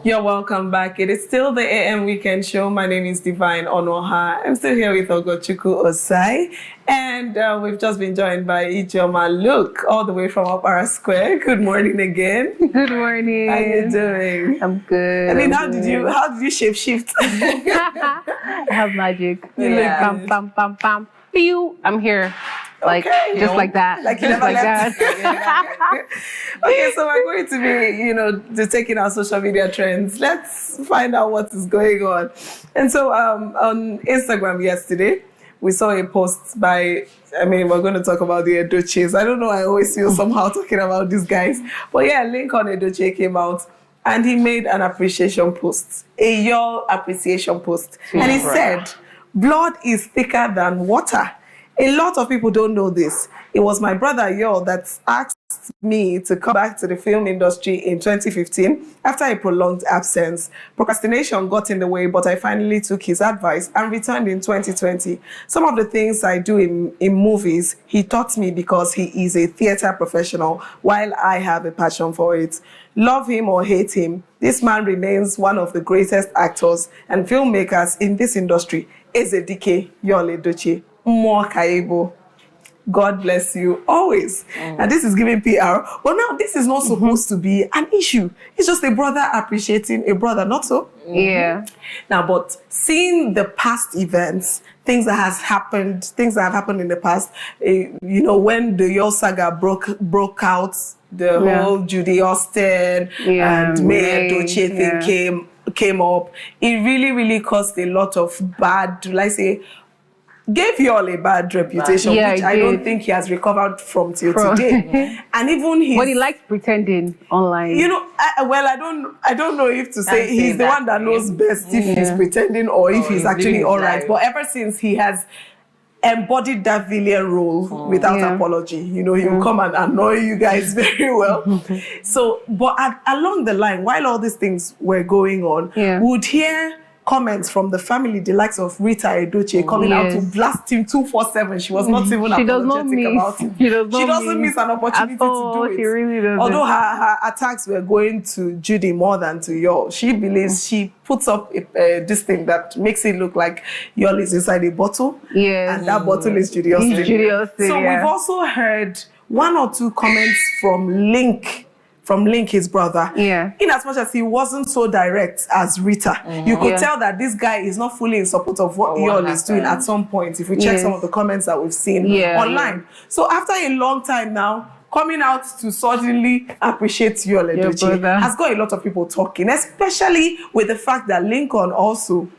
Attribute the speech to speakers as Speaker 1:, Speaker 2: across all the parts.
Speaker 1: You're welcome back. It is still the AM Weekend Show. My name is Divine Onoha. I'm still here with Ogochukwu Osai. And we've just been joined by Ijeoma Luke, all the way from Opera Square. Good morning again.
Speaker 2: Good morning.
Speaker 1: How you doing?
Speaker 2: I'm good.
Speaker 1: I mean, how did you shape shift?
Speaker 2: I have magic.
Speaker 1: You look
Speaker 2: Pam,
Speaker 1: good.
Speaker 2: pam, pam, pam. Pew, I'm here. Like,
Speaker 1: Okay,
Speaker 2: just like that.
Speaker 1: Like you
Speaker 2: just
Speaker 1: never
Speaker 2: like
Speaker 1: left.
Speaker 2: that.
Speaker 1: Okay, so we're going to be, taking our social media trends. Let's find out what is going on. And so on Instagram yesterday, we saw a post by, we're going to talk about the Edochies. I don't know, I always feel somehow talking about these guys. But yeah, Lincoln Edochie came out and he made an appreciation post, a your appreciation post. And he said, blood is thicker than water. A lot of people don't know this. It was my brother Yo that asked me to come back to the film industry in 2015 after a prolonged absence. Procrastination got in the way, but I finally took his advice and returned in 2020. Some of the things I do in movies, he taught me because he is a theater professional, while I have a passion for it. Love him or hate him, this man remains one of the greatest actors and filmmakers in this industry. Ezedike Yul Edochie. More Kaibo. God bless you always. And this is giving PR. But now this is not supposed to be an issue. It's just a brother appreciating a brother, not so?
Speaker 2: Yeah.
Speaker 1: Now, but seeing the past events, things that have happened in the past, when the Yo saga broke out, the whole Judy Austin and May Edochie thing came up. It really, really caused a lot of bad, gave you all a bad reputation, which I don't think he has recovered from till today. And even
Speaker 2: But he likes pretending online.
Speaker 1: I don't know if to say he's the one that knows best if he's pretending or if he's actually all right. But ever since he has embodied that villain role without apology, he will come and annoy you guys very well. So, but along the line, while all these things were going on, would hear comments from the family, the likes of Rita Edochie, coming out to blast him 247. She was not even apologetic about it. She doesn't miss an opportunity to do it.
Speaker 2: She really doesn't.
Speaker 1: Although her attacks were going to Judy more than to Yul, she believes she puts up this thing that makes it look like Yul is inside a bottle.
Speaker 2: Yes.
Speaker 1: And that bottle is Judy Austin. So we've also heard one or two comments from Link, his brother.
Speaker 2: Yeah.
Speaker 1: In as much as he wasn't so direct as Rita, you could tell that this guy is not fully in support of what Yul is doing at some point, if we check some of the comments that we've seen online. So after a long time now, coming out to suddenly appreciate Yul Edochie has got a lot of people talking, especially with the fact that Lincoln also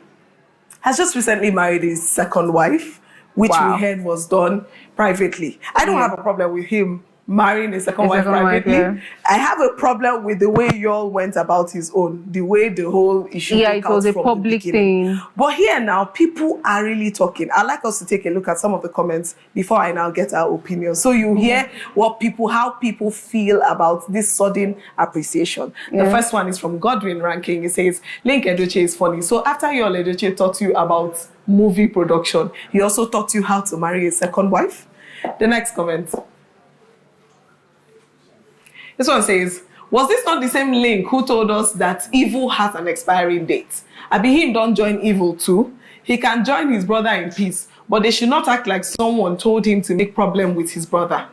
Speaker 1: has just recently married his second wife, which we heard was done privately. I don't have a problem with him marrying a second wife privately. I have a problem with the way Yul went about his own, the way the whole issue
Speaker 2: it was a public thing.
Speaker 1: But here now, people are really talking. I'd like us to take a look at some of the comments before I now get our opinion. So you hear how people feel about this sudden appreciation. The first one is from Godwin Ranking. He says, Link Edochie is funny. So after Yul Edochie taught you about movie production, he also taught you how to marry a second wife. The next comment. This one says, was this not the same Link who told us that evil has an expiring date? Abi him don't join evil too. He can join his brother in peace, but they should not act like someone told him to make problem with his brother.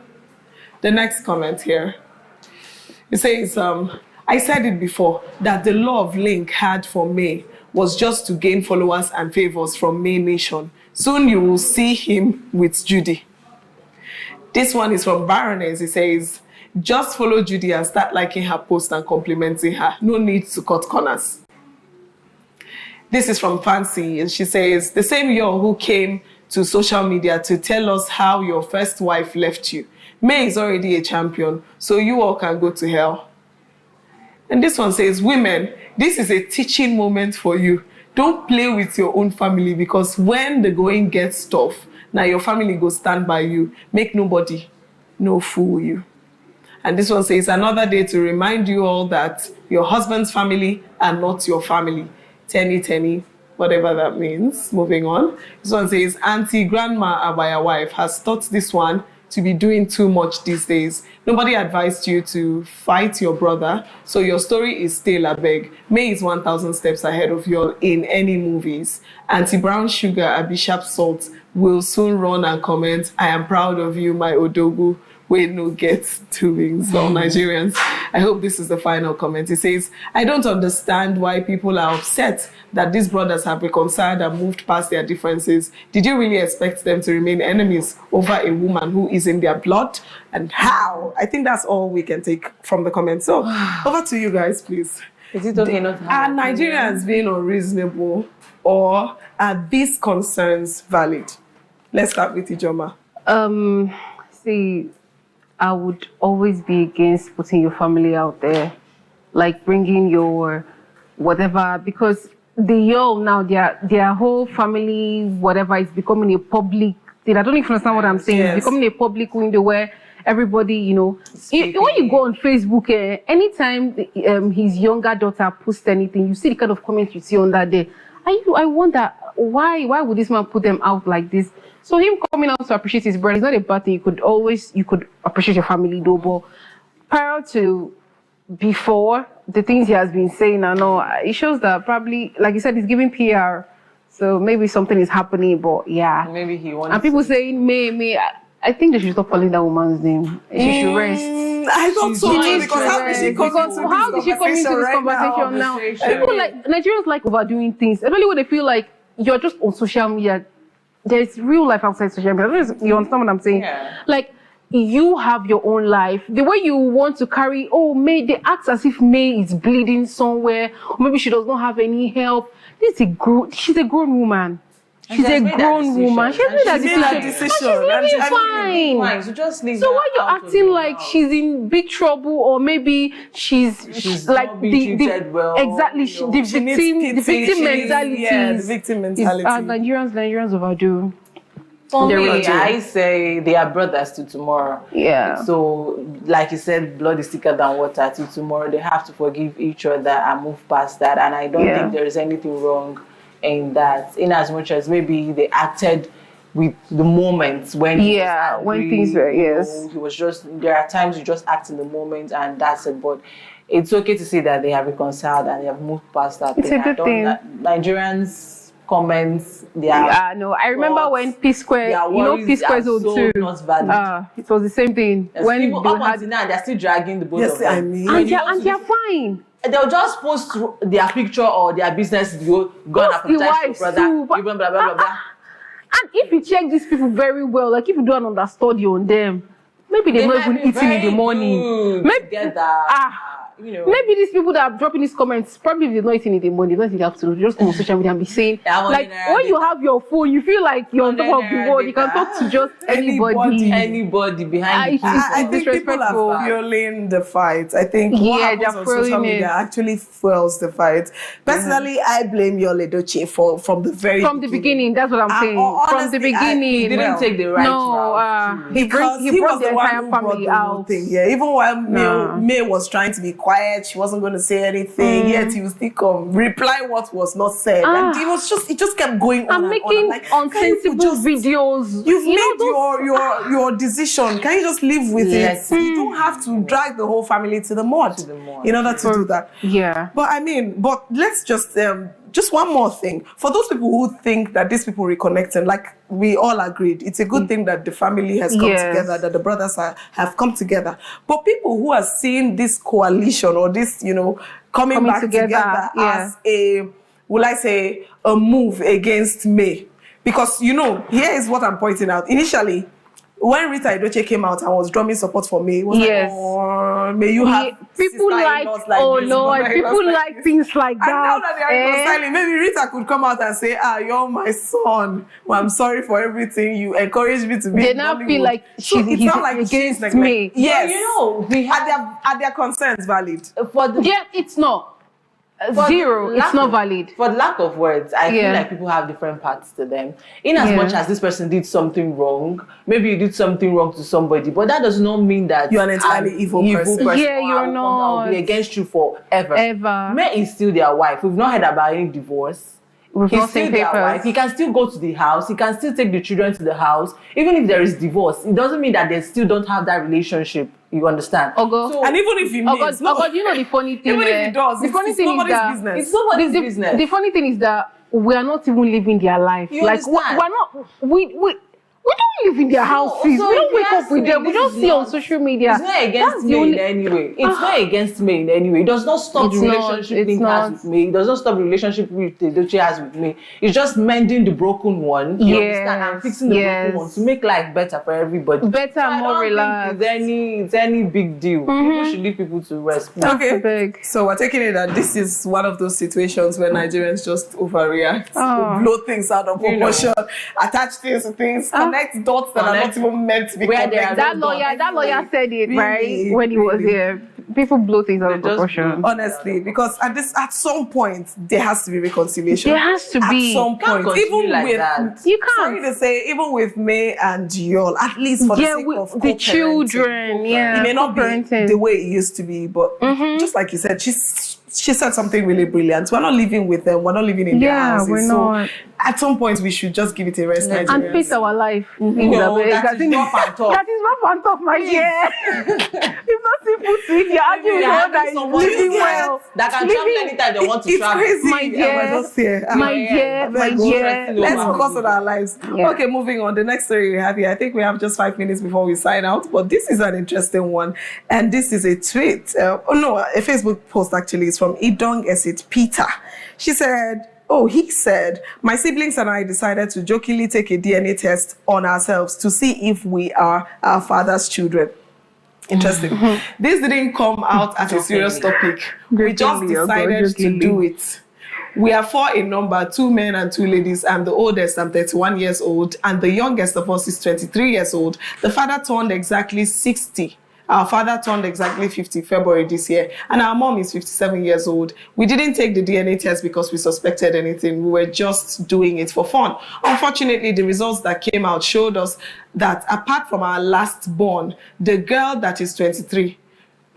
Speaker 1: The next comment here. It says, I said it before, that the love Link had for May was just to gain followers and favors from May Nation. Soon you will see him with Judy. This one is from Baroness. It says, just follow Judy and start liking her post and complimenting her. No need to cut corners. This is from Fancy, and she says, the same Yul who came to social media to tell us how your first wife left you. May is already a champion, so you all can go to hell. And this one says, women, this is a teaching moment for you. Don't play with your own family, because when the going gets tough, now your family go stand by you. Make nobody no fool you. And this one says, another day to remind you all that your husband's family are not your family. Tenny, whatever that means. Moving on. This one says, Auntie Grandma Abaya wife has taught this one to be doing too much these days. Nobody advised you to fight your brother, so your story is still a beg. May is 1,000 steps ahead of you in any movies. Auntie Brown Sugar, Abi Sharp Salt will soon run and comment, I am proud of you, my Odogu. Wait, no, get doings all Nigerians. I hope this is the final comment. He says, I don't understand why people are upset that these brothers have reconciled and moved past their differences. Did you really expect them to remain enemies over a woman who is in their blood? And how? I think that's all we can take from the comments. So, over to you guys, please.
Speaker 3: Is it okay not to
Speaker 1: Are
Speaker 3: have
Speaker 1: Nigerians being unreasonable, or are these concerns valid? Let's start with Ijeoma.
Speaker 2: See, I would always be against putting your family out there, like bringing your whatever, because the now their whole family, whatever, is becoming a public thing. I don't even understand what I'm saying.
Speaker 1: Yes.
Speaker 2: It's becoming a public window where everybody, you know, when you go on Facebook, anytime his younger daughter posts anything, you see the kind of comments you see under there. I wonder why would this man put them out like this? So him coming out to appreciate his brother is not a bad thing. You could appreciate your family though, but prior to before the things he has been saying, I know it shows that probably, like you said, he's giving PR. So maybe something is happening, but yeah.
Speaker 3: Maybe he wants.
Speaker 2: And people saying May. I think they should stop calling that woman's name. She should rest.
Speaker 1: I thought so too, because how did she come into this conversation
Speaker 2: now? People like Nigerians like overdoing things, especially when they feel like you're just on social media. There's real life outside social media. You understand what I'm saying?
Speaker 3: Yeah.
Speaker 2: Like, you have your own life. The way you want to carry, May, they act as if May is bleeding somewhere, or maybe she does not have any help. She's a grown woman. She's a grown woman. She has made that decision. She's living fine.
Speaker 3: So just leave
Speaker 2: So
Speaker 3: her
Speaker 2: why you
Speaker 3: out
Speaker 2: acting
Speaker 3: of
Speaker 2: like
Speaker 3: house.
Speaker 2: she's in big trouble, or maybe she's like
Speaker 3: not being treated well,
Speaker 2: exactly
Speaker 3: you know.
Speaker 2: the victim mentality.
Speaker 1: Yeah, the victim mentality.
Speaker 2: Nigerians overdo.
Speaker 3: For
Speaker 2: They
Speaker 3: me,
Speaker 2: will do.
Speaker 3: I say they are brothers to tomorrow.
Speaker 2: Yeah.
Speaker 3: So, like you said, blood is thicker than water. Till tomorrow, they have to forgive each other and move past that. And I don't think there is anything wrong in that. In as much as maybe they acted with the moments when he was angry,
Speaker 2: when things were
Speaker 3: he was just. There are times you just act in the moment, and that's it. But it's okay to see that they have reconciled and they have moved past that.
Speaker 2: It's a good thing.
Speaker 3: Nigerians comments.
Speaker 2: No, I remember when P Square, P Square Zone 2. It was the same thing.
Speaker 3: There's
Speaker 2: when
Speaker 3: people
Speaker 2: they
Speaker 3: up
Speaker 2: had,
Speaker 3: until now, they're still dragging the both of them.
Speaker 1: I mean,
Speaker 2: and they're fine.
Speaker 3: They'll just post their picture or their business video, go and apologize to your brother, even blah, blah, blah, blah.
Speaker 2: And if you check these people very well, like if you do an understudy on them, maybe they're not even eating in the morning. Maybe maybe these people that are dropping these comments, probably they're not eating in the morning, they don't have to just come on social media and be saying, like when you have your phone, you feel like you're on top of the world. You can talk to just
Speaker 3: anybody behind the
Speaker 1: I think people are fueling the fight. I think what happens on social media actually fuels the fight. Personally, I blame Yul Edochie from the beginning.
Speaker 2: That's what I'm saying. From the beginning,
Speaker 3: he didn't take the right route.
Speaker 1: He brought the entire family out. Yeah, even while May was trying to be quiet, she wasn't going to say anything. Yet he would still come reply what was not said, and it just kept going on.
Speaker 2: I'm making unsensible videos.
Speaker 1: You've made your decision. Can you just live with it? You don't have to drag the whole family to the mud in order to do that.
Speaker 2: Yeah.
Speaker 1: But let's just one more thing. For those people who think that these people reconnecting, like we all agreed, it's a good thing that the family has come together, that the brothers have come together. But people who are seeing this coalition or this, coming back together as a move against May. Because, here is what I'm pointing out. Initially, when Rita Edochie came out and was drumming support for me, it was may you have
Speaker 2: people like people like things like that.
Speaker 1: And now that they are reconciling, maybe Rita could come out and say, you're my son. Well, I'm sorry for everything. You encouraged me to be.
Speaker 2: They now feel like
Speaker 1: it's not like
Speaker 2: against
Speaker 1: she's
Speaker 2: me.
Speaker 1: Yes, we are their concerns valid?
Speaker 2: It's not. Zero. It's not valid.
Speaker 3: For the lack of words, I feel like people have different parts to them. In as much as this person did something wrong, maybe you did something wrong to somebody, but that does not mean that
Speaker 1: you're an entirely evil person.
Speaker 2: Yeah, you're not.
Speaker 3: I'll be against you forever.
Speaker 2: Ever.
Speaker 3: May is still their wife. We've not heard about any divorce. He's still their wife. He can still go to the house. He can still take the children to the house. Even if there is divorce, it doesn't mean that they still don't have that relationship. You understand?
Speaker 2: Ogo.
Speaker 3: So,
Speaker 1: And even if he
Speaker 2: Oh
Speaker 1: means,
Speaker 2: God, you know the funny thing.
Speaker 1: even if he does,
Speaker 2: the funny
Speaker 1: it's
Speaker 2: thing is
Speaker 1: nobody's
Speaker 2: that
Speaker 1: business.
Speaker 3: it's nobody's business.
Speaker 2: the funny thing is that we are not even living their life.
Speaker 3: You
Speaker 2: Like
Speaker 3: understand?
Speaker 2: we're not. We don't live in their houses.
Speaker 3: so
Speaker 2: We don't
Speaker 3: if you
Speaker 2: wake up
Speaker 3: ask
Speaker 2: with
Speaker 3: me,
Speaker 2: them. We
Speaker 3: this
Speaker 2: don't
Speaker 3: is
Speaker 2: see on
Speaker 3: not-
Speaker 2: social media.
Speaker 3: It's not against
Speaker 2: That's the
Speaker 3: me in
Speaker 2: only-
Speaker 3: any way. It's not against me in any way. It does not stop the
Speaker 2: It's not,
Speaker 3: relationship
Speaker 2: it's
Speaker 3: Link
Speaker 2: not.
Speaker 3: has with me. It does not stop the relationship with Tedoche has with me. It's just mending the broken one. You understand? And fixing the broken one to make life better for everybody.
Speaker 2: Better,
Speaker 3: So I
Speaker 2: more
Speaker 3: don't
Speaker 2: relaxed.
Speaker 3: think it's any big deal. People should leave people to rest. please.
Speaker 1: Okay.
Speaker 2: Big.
Speaker 1: So we're taking it that this is one of those situations where Nigerians just overreact,
Speaker 2: Oh.
Speaker 1: blow things out of
Speaker 3: You know.
Speaker 1: proportion, attach things to things, connect dots that are not
Speaker 3: Connect-
Speaker 1: even meant to be
Speaker 3: where they are
Speaker 1: connected.
Speaker 2: That lawyer said it right
Speaker 1: Really,
Speaker 2: when he was
Speaker 1: really.
Speaker 2: here. People blow things out of
Speaker 3: They just
Speaker 2: proportion.
Speaker 3: blow.
Speaker 1: Honestly, because at some point there has to be reconciliation.
Speaker 2: There has to
Speaker 1: At
Speaker 2: be.
Speaker 1: some
Speaker 3: Can't
Speaker 1: point,
Speaker 3: continue
Speaker 1: even
Speaker 3: like
Speaker 1: with
Speaker 3: that.
Speaker 2: You
Speaker 1: sorry
Speaker 2: can't.
Speaker 1: to say, even with May and Yol, at least for the
Speaker 2: Yeah,
Speaker 1: sake
Speaker 2: with
Speaker 1: of
Speaker 2: the
Speaker 1: co-parenting.
Speaker 2: children. Yeah,
Speaker 1: It may not be
Speaker 2: co-parenting.
Speaker 1: the way it used to be, but just like you said, she said something really brilliant. We're not living with them. We're not living in their
Speaker 2: Yeah,
Speaker 1: houses.
Speaker 2: we're
Speaker 1: So
Speaker 2: not.
Speaker 1: at some point, we should just give it a rest.
Speaker 3: And
Speaker 2: And
Speaker 1: Nigerians.
Speaker 2: face our life.
Speaker 3: No, that is rough and tough.
Speaker 2: That is rough and tough, my dear. It's not simple to eat. You're arguing with
Speaker 3: Yeah,
Speaker 2: someone that is
Speaker 3: someone
Speaker 2: living
Speaker 3: who's
Speaker 2: well.
Speaker 3: that can travel anytime they want to
Speaker 1: It's
Speaker 3: travel.
Speaker 1: crazy.
Speaker 2: My dear.
Speaker 1: We're just here.
Speaker 2: My
Speaker 3: yeah,
Speaker 2: dear, my
Speaker 3: very good.
Speaker 2: dear.
Speaker 1: Let's
Speaker 3: Wow.
Speaker 1: focus on our lives.
Speaker 2: Yeah.
Speaker 1: Okay, moving on. The next story we have here, I think we have just 5 minutes before we sign out, but this is an interesting one. And this is a tweet. A Facebook post actually. It's from Idong Esit Peter. She said, he said, my siblings and I decided to jokingly take a DNA test on ourselves to see if we are our father's children. Interesting. This didn't come out as a serious topic. We just
Speaker 2: Jokingly, oh God,
Speaker 1: decided to
Speaker 2: jokingly.
Speaker 1: do it. We are 4 in number, 2 men and 2 ladies. I'm the oldest, I'm 31 years old, and the youngest of us is 23 years old. The father turned exactly 60. Our father turned exactly 50 February this year, and our mom is 57 years old. We didn't take the DNA test because we suspected anything. We were just doing it for fun. Unfortunately, the results that came out showed us that apart from our last born, the girl that is 23,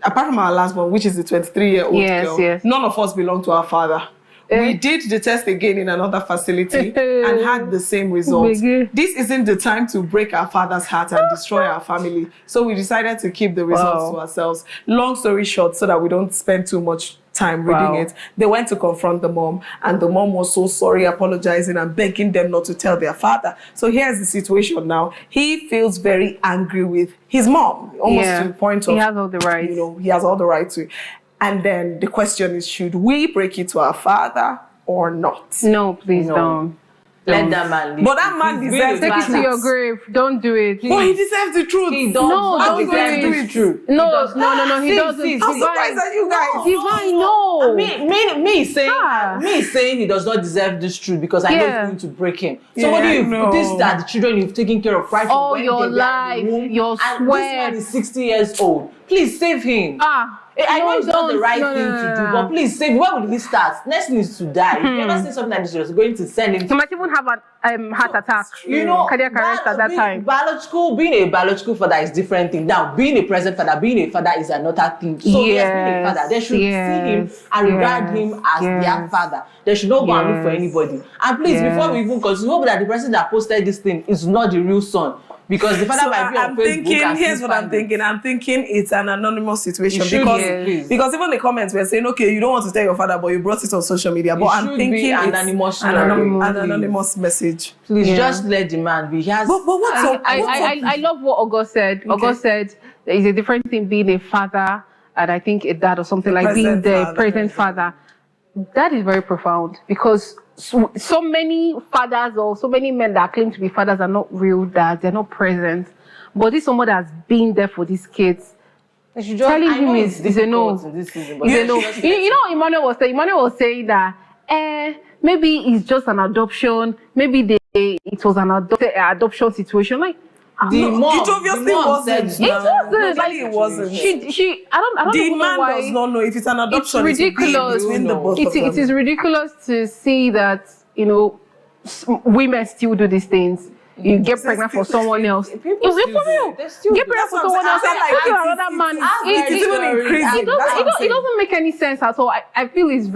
Speaker 1: apart from our last born, which is the 23-year-old girl,
Speaker 2: Yes.
Speaker 1: none of us belong to our father. We did the test again in another facility and had the same results. This isn't the time to break our father's heart and destroy our family. So we decided to keep the results to ourselves. Long story short, so that we don't spend too much time reading it. They went to confront the mom, and the mom was so sorry, apologizing and begging them not to tell their father. So here's the situation now. He feels very angry with his mom, almost to the point of,
Speaker 2: he has all the rights.
Speaker 1: he has all the right to. And then the question is, should we break it to our father or not?
Speaker 2: No, please don't.
Speaker 3: Let that man live.
Speaker 1: But that man
Speaker 3: He's
Speaker 1: deserves
Speaker 3: really
Speaker 2: Take it to
Speaker 3: bad.
Speaker 2: your grave. Don't do it.
Speaker 1: But he deserves the truth.
Speaker 3: He does
Speaker 2: No,
Speaker 3: not
Speaker 2: don't
Speaker 3: deserve
Speaker 2: do
Speaker 3: this
Speaker 2: it.
Speaker 3: truth.
Speaker 2: No, he
Speaker 3: See,
Speaker 2: doesn't.
Speaker 3: see,
Speaker 1: I'm
Speaker 3: see.
Speaker 1: surprised at you guys.
Speaker 2: Divine, no.
Speaker 3: Me saying
Speaker 2: Ah.
Speaker 3: me saying he does not deserve this truth because I know
Speaker 2: Yeah.
Speaker 3: it's going to break him.
Speaker 1: Yeah,
Speaker 3: Somebody
Speaker 1: I know.
Speaker 3: this are the children you've taken care of right
Speaker 2: All
Speaker 3: from when
Speaker 2: your
Speaker 3: they were in the
Speaker 2: life,
Speaker 3: womb,
Speaker 2: your
Speaker 3: and
Speaker 2: sweat.
Speaker 3: this man is 60 years old. Please save him. I know it's not the right thing to do, but please save him. Where will he start? Next thing is to die. If you ever see something like this, you're going to send him
Speaker 2: He
Speaker 3: to
Speaker 2: might even have an heart attack. Cardiac arrest at that time.
Speaker 3: Being a biological father is different thing. Now, being a present father, being a father is another thing. So yes, being a father, they should see him and regard him as their father. They should not go and look for anybody. And please, before we even continue, hope that the person that posted this thing is not the real son. Because the father
Speaker 1: So
Speaker 3: might be on
Speaker 1: I'm
Speaker 3: Facebook
Speaker 1: thinking,
Speaker 3: and
Speaker 1: here's
Speaker 3: still
Speaker 1: what I'm
Speaker 3: find it.
Speaker 1: thinking. I'm thinking it's an anonymous situation
Speaker 3: It should be,
Speaker 1: because even the comments were saying, okay, you don't want to tell your father, but you brought it on social media. But I'm
Speaker 3: should
Speaker 1: thinking
Speaker 3: be
Speaker 1: it's
Speaker 3: anonymous
Speaker 1: an
Speaker 3: story.
Speaker 1: anonymous message.
Speaker 3: Please just let the man be. He has.
Speaker 1: But what's up?
Speaker 2: I love what August said. August said there is a different thing being a father and I think a dad or something like being the present father. That is very profound because so many fathers or so many men that claim to be fathers are not real dads. They're not present. But this someone that's been there for these kids. Telling him is a no. Is a no. You know, Emmanuel was saying that maybe it's just an adoption. Maybe it was an adoption situation. Like
Speaker 1: it obviously wasn't.
Speaker 2: It wasn't.
Speaker 1: Like it wasn't.
Speaker 2: She. I don't
Speaker 1: The
Speaker 2: even
Speaker 1: man
Speaker 2: know why.
Speaker 1: does not know if it's an adoption.
Speaker 2: It's ridiculous.
Speaker 1: Between the both of them.
Speaker 2: It is ridiculous to see that women still do these things. You get pregnant for someone else. Get pregnant for someone else and put to another man. It doesn't make any sense at all. I feel it's a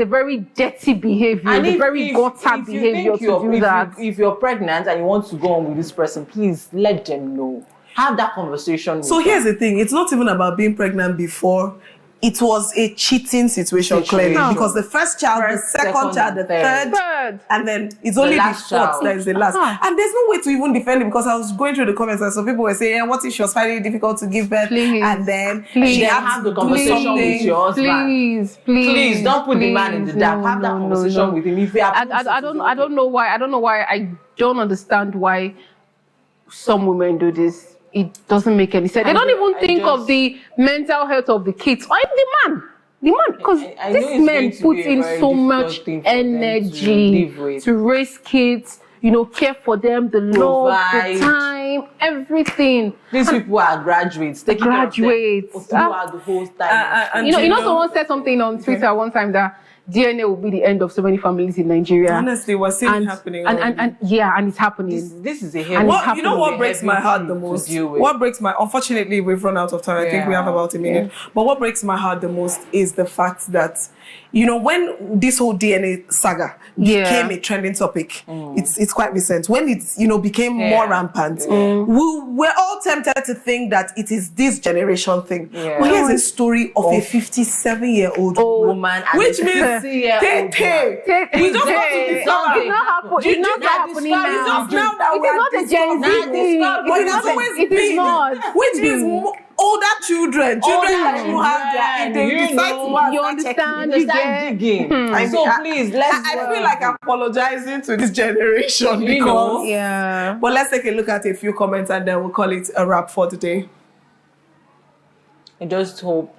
Speaker 2: very dirty behavior,
Speaker 3: And
Speaker 2: a very gutter behavior to do that.
Speaker 3: If you're pregnant and you want to go on with this person, please let them know. Have that conversation.
Speaker 1: So here's the thing. It's not even about being pregnant before. It was a cheating situation, clearly. Because the first child, the second child, the third, and then it's only the fourth that is the last. And there's no way to even defend it, because I was going through the comments and some people were saying, what if she was finding it difficult to give birth? And then she had to
Speaker 3: the conversation with your husband. Please don't put the man in the dark. Have that conversation with him. If
Speaker 2: I don't know why. I don't understand why some women do this. It doesn't make any sense. They don't even think of the mental health of the kids or even the man. Because these men put in so much energy to raise kids, care for them, the love, the time, everything.
Speaker 3: These people are graduates. Graduates. Throughout the whole time.
Speaker 2: Someone said something on Twitter one time that DNA will be the end of so many families in Nigeria.
Speaker 1: Honestly, we're seeing it happening.
Speaker 2: And it's happening.
Speaker 3: This is a heavy.
Speaker 1: You know what breaks my heart the most? Unfortunately, we've run out of time. I think we have about a minute. But what breaks my heart the most is the fact that, when this whole DNA saga became a trending topic, it's quite recent. When it became more rampant, we're all tempted to think that it is this generation thing. But here's a story of a 57-year-old woman, which means we just want to discover.
Speaker 2: It's not happening now. It is not a Gen Z thing.
Speaker 1: But it has always been. Which means older children who have their they decide to
Speaker 2: you understand, you get
Speaker 3: digging. So please,
Speaker 1: I feel like I'm apologizing to this generation because but let's take a look at a few comments and then we'll call it a wrap for today.
Speaker 3: I just hope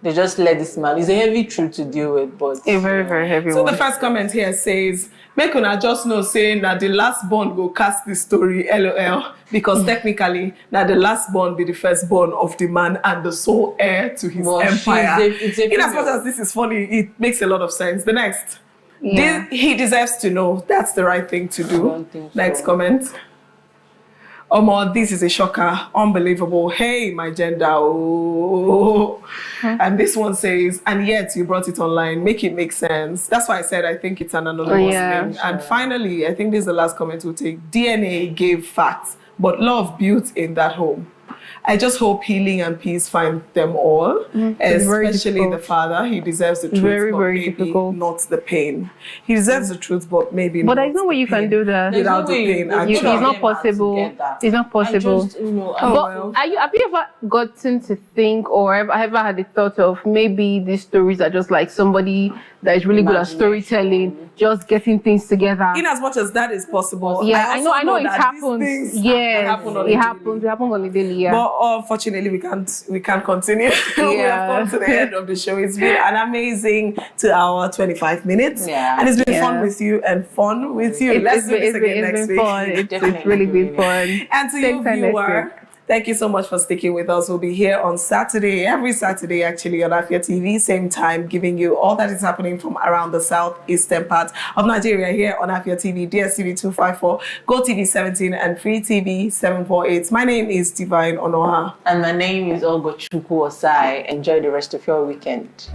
Speaker 3: they just let this man. It's a heavy truth to deal with, but
Speaker 2: a very, very heavy one.
Speaker 1: So the first comment here says, make una just know saying that the last born go cast the story, LOL, because technically now the last born be the first born of the man and the sole heir to his empire. In as much as this is funny, it makes a lot of sense. The next, he deserves to know. That's the right thing to do. Next comment. This is a shocker. Unbelievable. Hey, my gender. And this one says, and yet you brought it online. Make it make sense. That's why I said I think it's an anonymous thing. Sure. And finally, I think this is the last comment we'll take. DNA gave facts, but love built in that home. I just hope healing and peace find them all, especially the father. He deserves the truth, but maybe difficult. Not the pain. He deserves the truth, but maybe not.
Speaker 2: But there's no way you can do that
Speaker 1: without the pain.
Speaker 2: It's not possible. It's not possible. Have you ever gotten to think or ever had the thought of maybe these stories are just like somebody that is really good at storytelling, just getting things together?
Speaker 1: In as much as that is possible,
Speaker 2: I know it happens. Yes, it happens. It happens on the daily.
Speaker 1: But unfortunately, we can't continue. We have come to the end of the show. It's been an amazing 2 hour 25 minutes, and it's been fun with you and fun with you. Let's do this again next week.
Speaker 2: It's really been fun.
Speaker 1: And to you, viewer, thank you so much for sticking with us. We'll be here on Saturday, every Saturday actually, on Afia TV, same time, giving you all that is happening from around the southeastern part of Nigeria here on Afia TV, DSTV 254, GoTV 17, and Free TV 748. My name is Divine Onoha.
Speaker 3: And my name is Ogochukwu Osai. Enjoy the rest of your weekend.